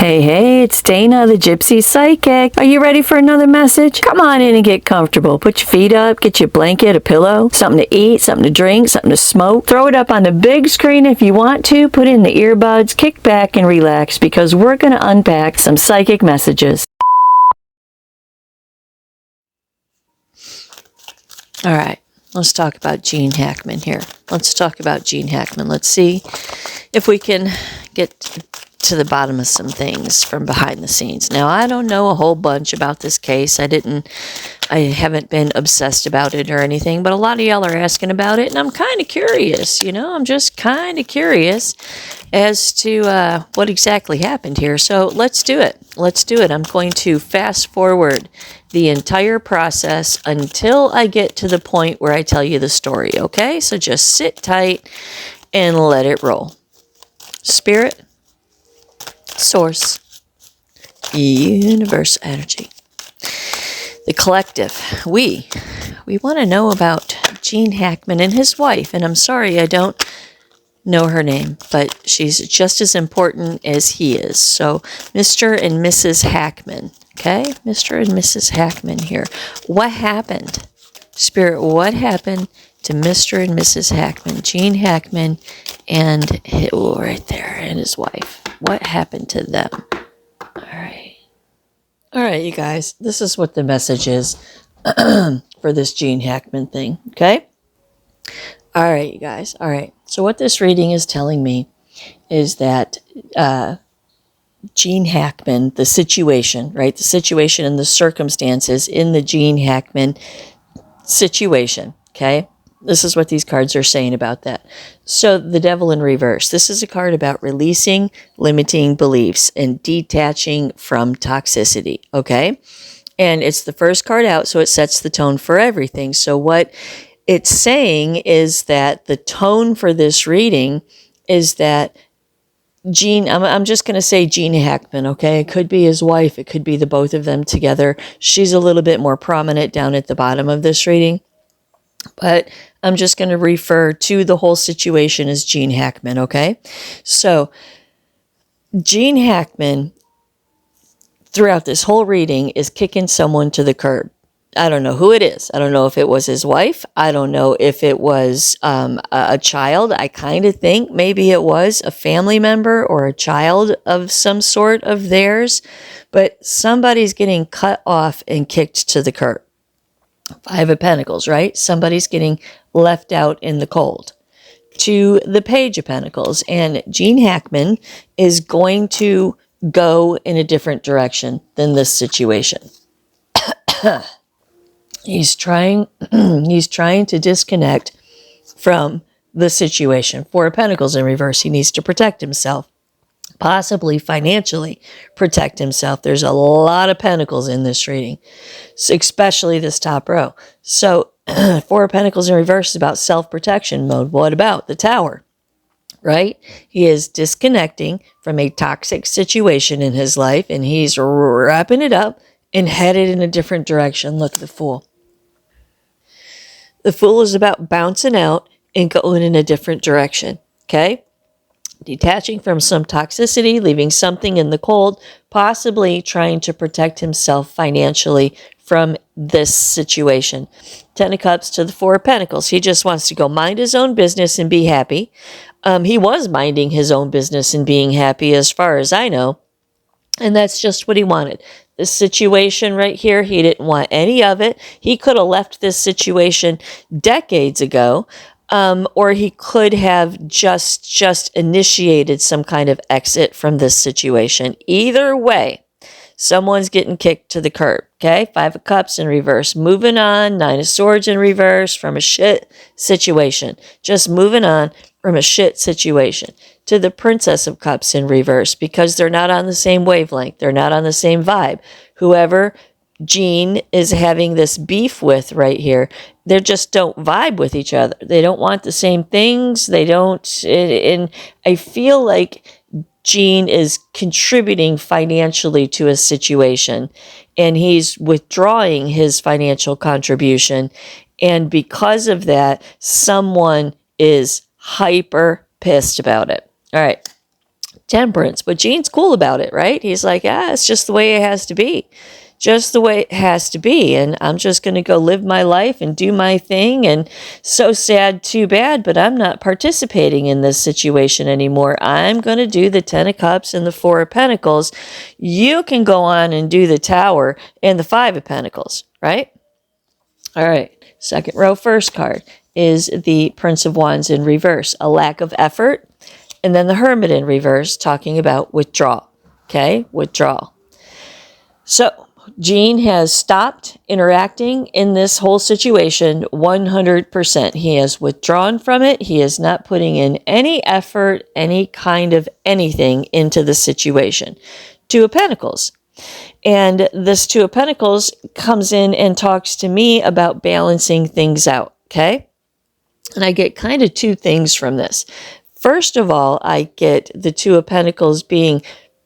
Hey, hey, it's Dana, the Gypsy Psychic. Are you ready for another message? Come on in and get comfortable. Put your feet up, get your blanket, a pillow, something to eat, something to drink, something to smoke. Throw it up on the big screen if you want to. Put in the earbuds, kick back and relax because we're going to unpack some psychic messages. All right, let's talk about Gene Hackman here. Let's talk about Gene Hackman. Let's see if we can get to the bottom of some things from behind the scenes. Now, I don't know a whole bunch about this case. I haven't been obsessed about it or anything, but a lot of y'all are asking about it, and I'm kind of curious, I'm just kind of curious as to what exactly happened here. So let's do it. I'm going to fast forward the entire process until I get to the point where I tell you the story, okay? So just sit tight and let it roll. Spirit, source, universe energy, the collective. We want to know about Gene Hackman and his wife, and I'm sorry I don't know her name, but she's just as important as he is. So Mr. and Mrs. Hackman, okay? Mr. and Mrs. Hackman here. What happened? Spirit, what happened to Mr. and Mrs. Hackman, Gene Hackman, and right there, and his wife? What happened to them? All right, you guys. This is what the message is for this Gene Hackman thing, okay? All right, you guys. All right. So what this reading is telling me is that Gene Hackman, the situation, right? The situation and the circumstances in the Gene Hackman situation, okay? This is what these cards are saying about that. So the Devil in Reverse. This is a card about releasing limiting beliefs and detaching from toxicity, okay? And it's the first card out, so it sets the tone for everything. So what it's saying is that the tone for this reading is that Gene, I'm just going to say Gene Hackman, okay? It could be his wife. It could be the both of them together. She's a little bit more prominent down at the bottom of this reading. But I'm just going to refer to the whole situation as Gene Hackman, okay? So Gene Hackman, throughout this whole reading, is kicking someone to the curb. I don't know who it is. I don't know if it was his wife. I don't know if it was a child. I kind of think maybe it was a family member or a child of some sort of theirs. But somebody's getting cut off and kicked to the curb. Five of Pentacles, right? Somebody's getting left out in the cold. To the Page of Pentacles. And Gene Hackman is going to go in a different direction than this situation. He's trying to disconnect from the situation. Four of Pentacles in reverse. He needs to protect himself. Possibly financially protect himself. There's a lot of pentacles in this reading, especially this top row. So Four of Pentacles in reverse is about self-protection mode. What about the Tower? Right? He is disconnecting from a toxic situation in his life, and he's wrapping it up and headed in a different direction. Look, the Fool. The Fool is about bouncing out and going in a different direction. Okay? Detaching from some toxicity, leaving something in the cold, possibly trying to protect himself financially from this situation. Ten of Cups to the Four of Pentacles. He just wants to go mind his own business and be happy. He was minding his own business and being happy as far as I know. And that's just what he wanted. This situation right here, he didn't want any of it. He could have left this situation decades ago. Or he could have just initiated some kind of exit from this situation. Either way, someone's getting kicked to the curb, okay? Five of Cups in reverse. Moving on. Nine of Swords in reverse from a shit situation. Just moving on from a shit situation. To the Princess of Cups in reverse because they're not on the same wavelength. They're not on the same vibe. Whoever Gene is having this beef with right here, they just don't vibe with each other. They don't want the same things. They don't, and I feel like Gene is contributing financially to a situation and he's withdrawing his financial contribution. And because of that, someone is hyper pissed about it. All right. Temperance. But Gene's cool about it, right? He's like, it's just the way it has to be. Just the way it has to be. And I'm just going to go live my life and do my thing. And so sad, too bad, but I'm not participating in this situation anymore. I'm going to do the 10 of Cups and the 4 of Pentacles. You can go on and do the Tower and the 5 of Pentacles, right? All right. Second row, first card is the Prince of Wands in reverse, a lack of effort. And then the Hermit in reverse, talking about withdrawal. Okay, withdrawal. So Gene has stopped interacting in this whole situation 100%. He has withdrawn from it. He is not putting in any effort, any kind of anything into the situation. 2 of Pentacles. And this 2 of Pentacles comes in and talks to me about balancing things out, okay? And I get kind of 2 things from this. First of all, I get the 2 of Pentacles being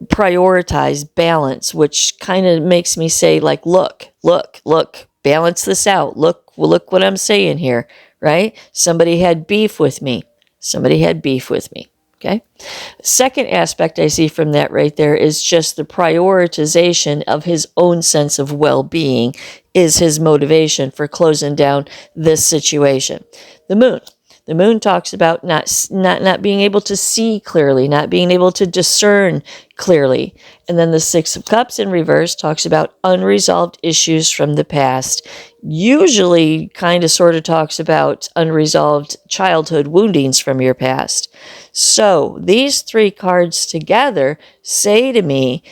prioritized balance, which kind of makes me say, like, look, balance this out. Look what I'm saying here, right? Somebody had beef with me. Okay. Second aspect I see from that right there is just the prioritization of his own sense of well-being is his motivation for closing down this situation. The moon. The moon talks about not being able to see clearly, not being able to discern clearly. And then the 6 of Cups in reverse talks about unresolved issues from the past. Usually kind of sort of talks about unresolved childhood woundings from your past. So these 3 cards together say to me,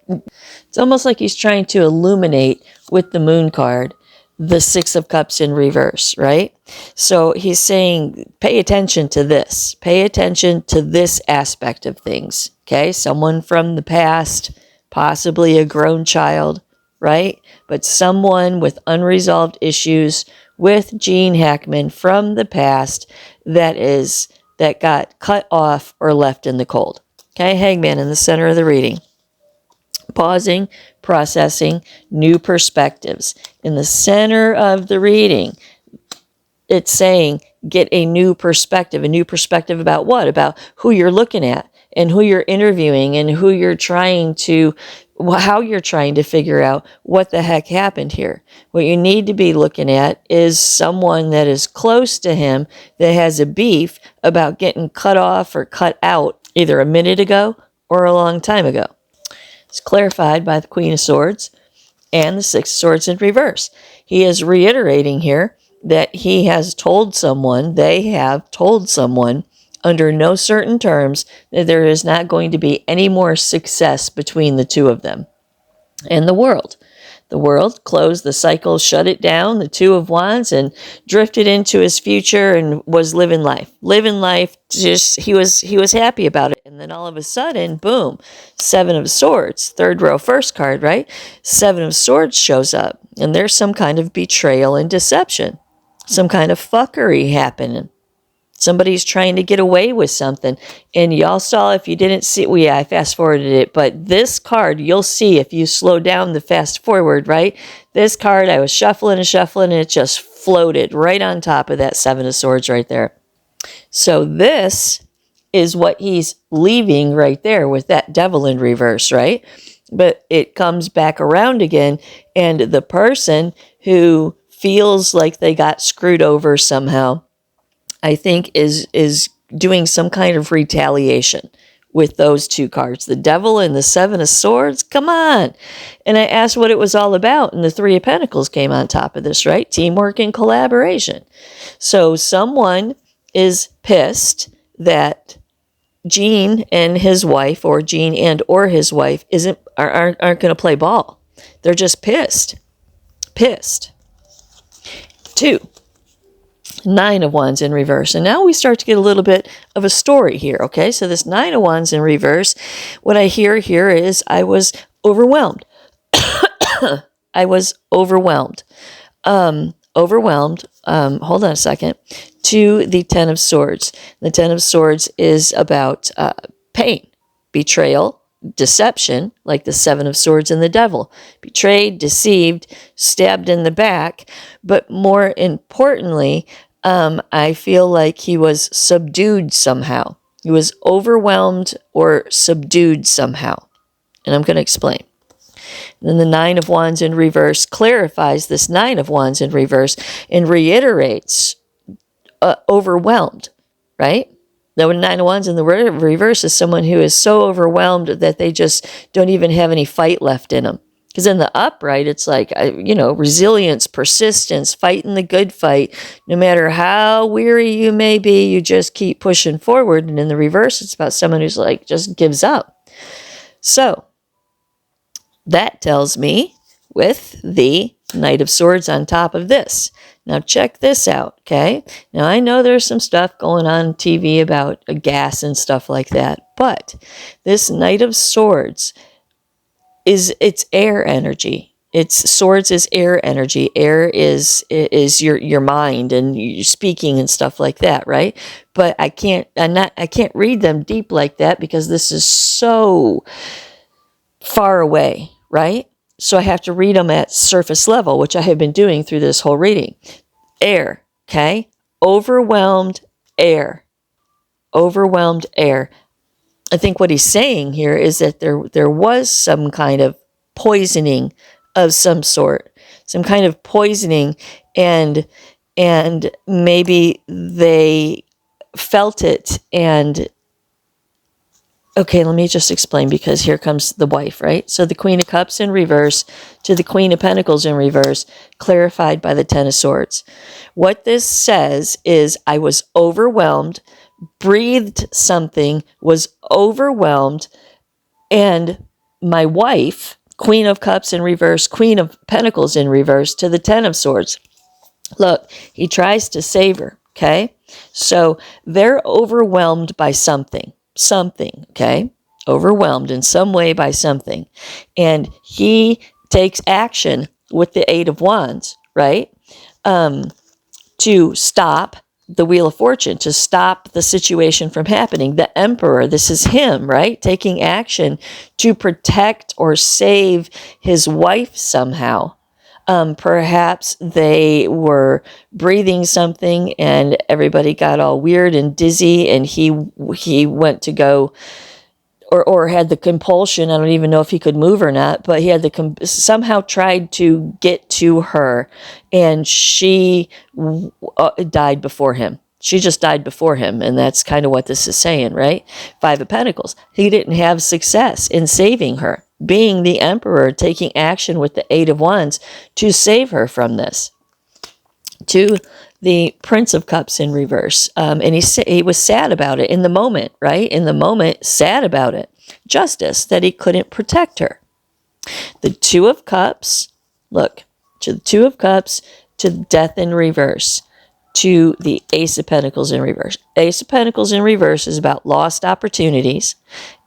it's almost like he's trying to illuminate with the moon card the 6 of Cups in reverse, right? So he's saying, pay attention to this. Pay attention to this aspect of things, okay? Someone from the past, possibly a grown child, right? But someone with unresolved issues with Gene Hackman from the past that got cut off or left in the cold. Okay, Hangman in the center of the reading. Pausing, processing, new perspectives. In the center of the reading, it's saying get a new perspective. A new perspective about what? About who you're looking at and who you're interviewing and how you're trying to figure out what the heck happened here. What you need to be looking at is someone that is close to him that has a beef about getting cut off or cut out either a minute ago or a long time ago. It's clarified by the Queen of Swords and the 6 of Swords in reverse. He is reiterating here that they have told someone, under no certain terms, that there is not going to be any more success between the 2 of them. And the world. The world closed the cycle, shut it down, the 2 of Wands, and drifted into his future and was living life. Just he was happy about it. And then all of a sudden, boom, 7 of Swords, 3rd row, first card, right? 7 of Swords shows up, and there's some kind of betrayal and deception. Some kind of fuckery happening. Somebody's trying to get away with something. And y'all saw, if you didn't see, I fast forwarded it, but this card, you'll see if you slow down the fast forward, right? This card, I was shuffling and it just floated right on top of that 7 of Swords right there. So this is what he's leaving right there with that Devil in reverse, right? But it comes back around again, and the person who feels like they got screwed over somehow, I think is doing some kind of retaliation with those 2 cards, the Devil and the 7 of Swords. Come on. And I asked what it was all about, and the 3 of Pentacles came on top of this, right? Teamwork and collaboration. So someone is pissed that Gene and his wife, or Gene and or his wife, aren't going to play ball. They're just pissed. 2. 9 of Wands in reverse. And now we start to get a little bit of a story here, okay? So this 9 of Wands in reverse, what I hear here is I was overwhelmed. I was overwhelmed. Hold on a second. To the 10 of Swords. The 10 of Swords is about pain, betrayal, deception, like the 7 of Swords and the Devil. Betrayed, deceived, stabbed in the back. But more importantly, I feel like he was subdued somehow. He was overwhelmed or subdued somehow. And I'm going to explain. And then the Nine of Wands in reverse clarifies this Nine of Wands in reverse and reiterates overwhelmed, right? The Nine of Wands in the reverse is someone who is so overwhelmed that they just don't even have any fight left in them. Because in the upright, it's like, resilience, persistence, fighting the good fight. No matter how weary you may be, you just keep pushing forward. And in the reverse, it's about someone who's like, just gives up. So that tells me with the Knight of Swords on top of this. Now check this out, okay? Now I know there's some stuff going on TV about gas and stuff like that, but this Knight of Swords it's air energy. It's swords is air energy. Air is your mind and your speaking and stuff like that, right? But I can't read them deep like that because this is so far away, right? So I have to read them at surface level, which I have been doing through this whole reading. Air, okay? Overwhelmed air. Overwhelmed air. I think what he's saying here is that there was some kind of poisoning of some sort, some kind of poisoning, and maybe they felt it. And okay, let me just explain, because here comes the wife, right? So the Queen of Cups in reverse to the Queen of Pentacles in reverse, clarified by the Ten of Swords. What this says is, I was overwhelmed, breathed something, was overwhelmed, and my wife, Queen of Cups in reverse, Queen of Pentacles in reverse to the Ten of Swords. Look, he tries to save her, okay? So they're overwhelmed by something, okay? Overwhelmed in some way by something. And he takes action with the Eight of Wands, right? To stop the Wheel of Fortune, to stop the situation from happening. The Emperor, this is him, right? Taking action to protect or save his wife somehow. Perhaps they were breathing something and everybody got all weird and dizzy, and he went to go or had the compulsion. I don't even know if he could move or not, but he had somehow tried to get to her, and she died before him. She just died before him, and that's kind of what this is saying, right? Five of Pentacles. He didn't have success in saving her, being the Emperor, taking action with the Eight of Wands to save her from this. To the Prince of Cups in reverse. And he was sad about it in the moment, right? In the moment, sad about it. Justice, that he couldn't protect her. The Two of Cups, look, to the Two of Cups, to Death in reverse, to the Ace of Pentacles in reverse. Ace of Pentacles in reverse is about lost opportunities.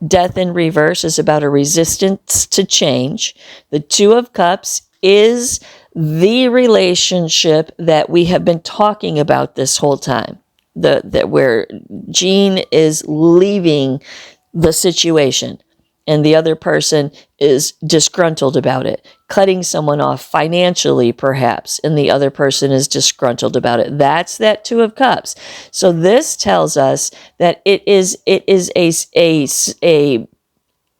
Death in reverse is about a resistance to change. The Two of Cups is the relationship that we have been talking about this whole time, that where Jean is leaving the situation and the other person is disgruntled about it, cutting someone off financially perhaps, and the other person is disgruntled about it. That's that Two of Cups. So this tells us that it is a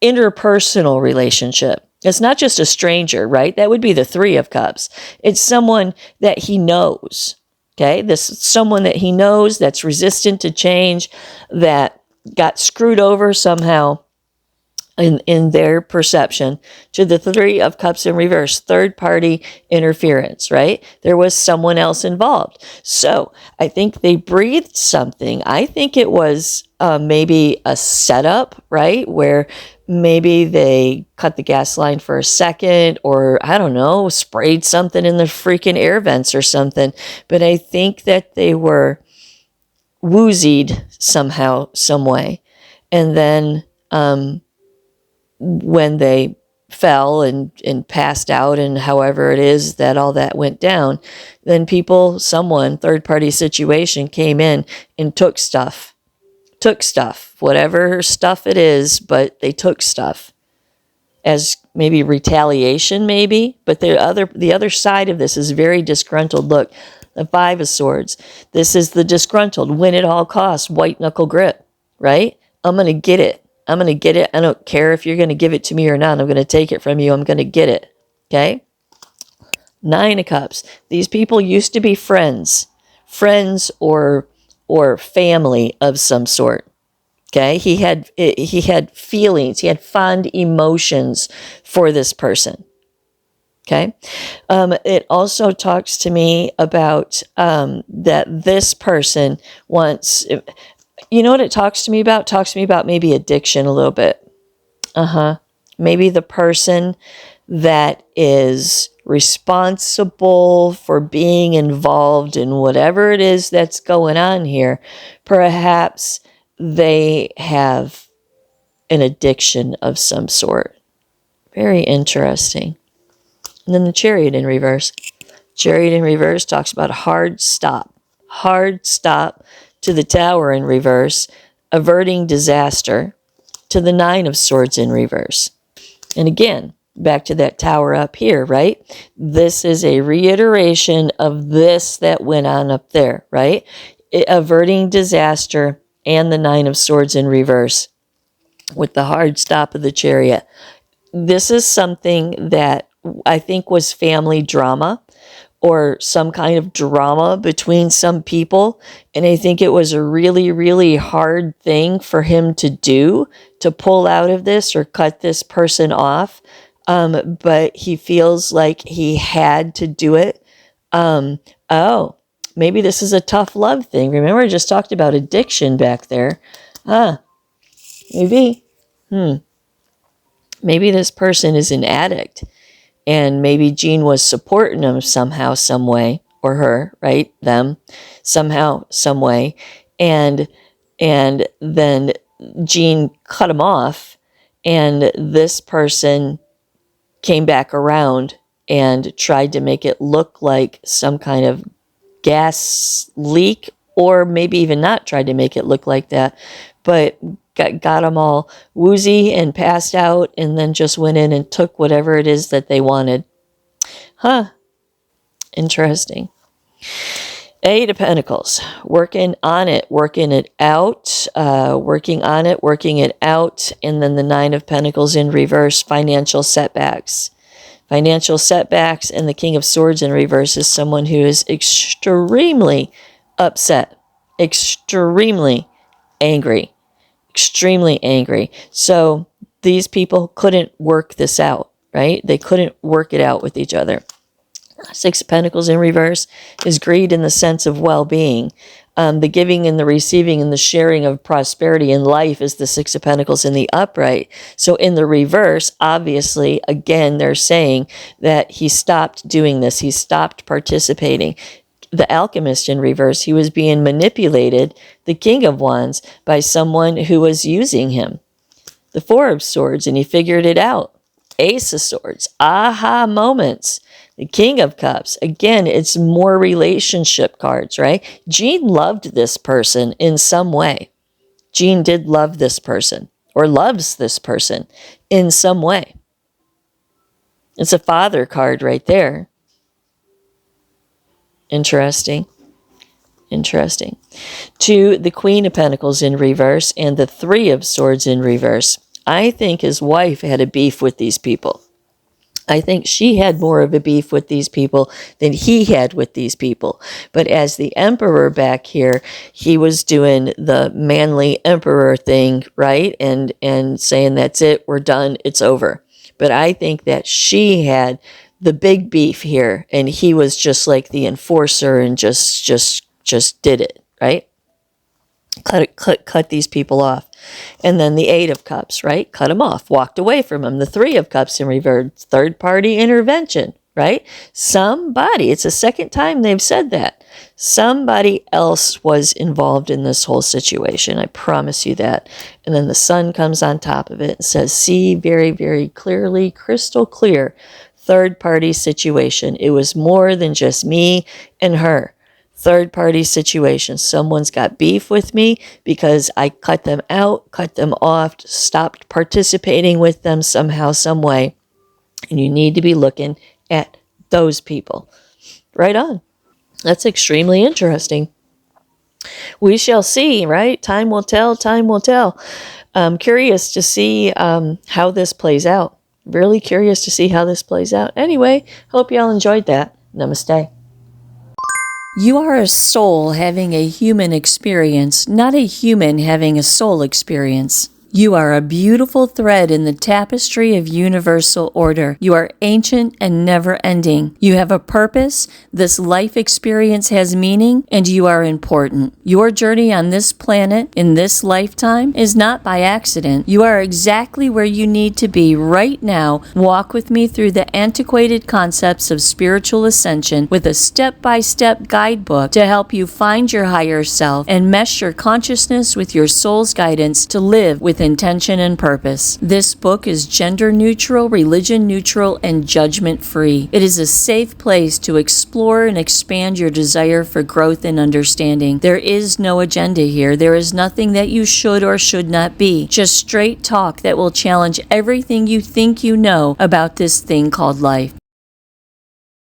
interpersonal relationship. It's not just a stranger, right? That would be the Three of Cups. It's someone that he knows, okay? This is someone that he knows that's resistant to change, that got screwed over somehow in their perception. To the Three of Cups in reverse, third party interference, right? There was someone else involved. So I think they breathed something. I think it was maybe a setup, right? Where maybe they cut the gas line for a second, or I don't know, sprayed something in the freaking air vents or something. But I think that they were woozied somehow, some way. And then when they fell and passed out, and however it is that all that went down, then someone, third-party situation came in and took stuff, whatever stuff it is, but they took stuff as maybe retaliation, maybe. But the other side of this is very disgruntled. Look, the Five of Swords. This is the disgruntled, win at all costs, white knuckle grip. right? I'm going to get it. I'm going to get it. I don't care if you're going to give it to me or not. I'm going to take it from you. I'm going to get it. Okay? 9 of Cups. These people used to be friends or family of some sort. Okay? He had feelings. He had fond emotions for this person. Okay? It also talks to me about that this person wants. You know what it talks to me about? It talks to me about maybe addiction a little bit. Maybe the person that is responsible for being involved in whatever it is that's going on here, perhaps they have an addiction of some sort. Very interesting. And then the Chariot in reverse. Chariot in reverse talks about a hard stop. Hard stop to the Tower in reverse, averting disaster, to the 9 of Swords in reverse. And again, back to that Tower up here, right? This is a reiteration of this that went on up there, right? Averting disaster and the 9 of Swords in reverse with the hard stop of the Chariot. This is something that I think was family drama or some kind of drama between some people. And I think it was a really, really hard thing for him to do, to pull out of this or cut this person off. But he feels like he had to do it. Maybe this is a tough love thing. Remember, I just talked about addiction back there. Maybe. Maybe this person is an addict. And maybe Jean was supporting him somehow, some way, or her, right? Them, somehow, some way. And then Jean cut him off, and this person came back around and tried to make it look like some kind of gas leak, or maybe even not tried to make it look like that, but got them all woozy and passed out, and then just went in and took whatever it is that they wanted. Interesting. 8 of Pentacles. Working on it, working it out, working on it, working it out. And then the 9 of Pentacles in reverse, financial setbacks. Financial setbacks, and the King of Swords in reverse is someone who is extremely upset, extremely angry. Extremely angry. So these people couldn't work this out, right? They couldn't work it out with each other. 6 of Pentacles in reverse is greed in the sense of well-being. The giving and the receiving and the sharing of prosperity in life is the 6 of Pentacles in the upright. So in the reverse, obviously, again, they're saying that he stopped doing this. He stopped participating. The Alchemist in reverse, he was being manipulated, the King of Wands, by someone who was using him. The 4 of Swords, and he figured it out. Ace of Swords, aha moments. The King of Cups, again, it's more relationship cards, right? Jean loved this person in some way. Jean did love this person, or loves this person in some way. It's a father card right there. Interesting. Interesting. 2, the Queen of Pentacles in reverse, and the 3 of Swords in reverse. I think his wife had a beef with these people. I think she had more of a beef with these people than he had with these people. But as the Emperor back here, he was doing the manly Emperor thing, right? And saying, that's it, we're done, it's over. But I think that she had the big beef here, and he was just like the enforcer and just did it, right? Cut these people off. And then the 8 of Cups, right? Cut them off, walked away from him. The 3 of Cups in reverse, third-party intervention, right? Somebody, it's the second time they've said that. Somebody else was involved in this whole situation. I promise you that. And then the Sun comes on top of it and says, see very, very clearly, crystal clear, third-party situation. It was more than just me and her. Third-party situation. Someone's got beef with me because I cut them out, cut them off, stopped participating with them somehow, some way. And you need to be looking at those people. Right on. That's extremely interesting. We shall see, right? Time will tell, time will tell. I'm curious to see how this plays out. Really curious to see how this plays out. Anyway, hope y'all enjoyed that. Namaste. You are a soul having a human experience, not a human having a soul experience. You are a beautiful thread in the tapestry of universal order. You are ancient and never-ending. You have a purpose, this life experience has meaning, and you are important. Your journey on this planet, in this lifetime, is not by accident. You are exactly where you need to be right now. Walk with me through the antiquated concepts of spiritual ascension with a step-by-step guidebook to help you find your higher self and mesh your consciousness with your soul's guidance to live with intention and purpose. This book is gender neutral, religion neutral, and judgment free. It is a safe place to explore and expand your desire for growth and understanding. There is no agenda here. There is nothing that you should or should not be. Just straight talk that will challenge everything you think you know about this thing called life.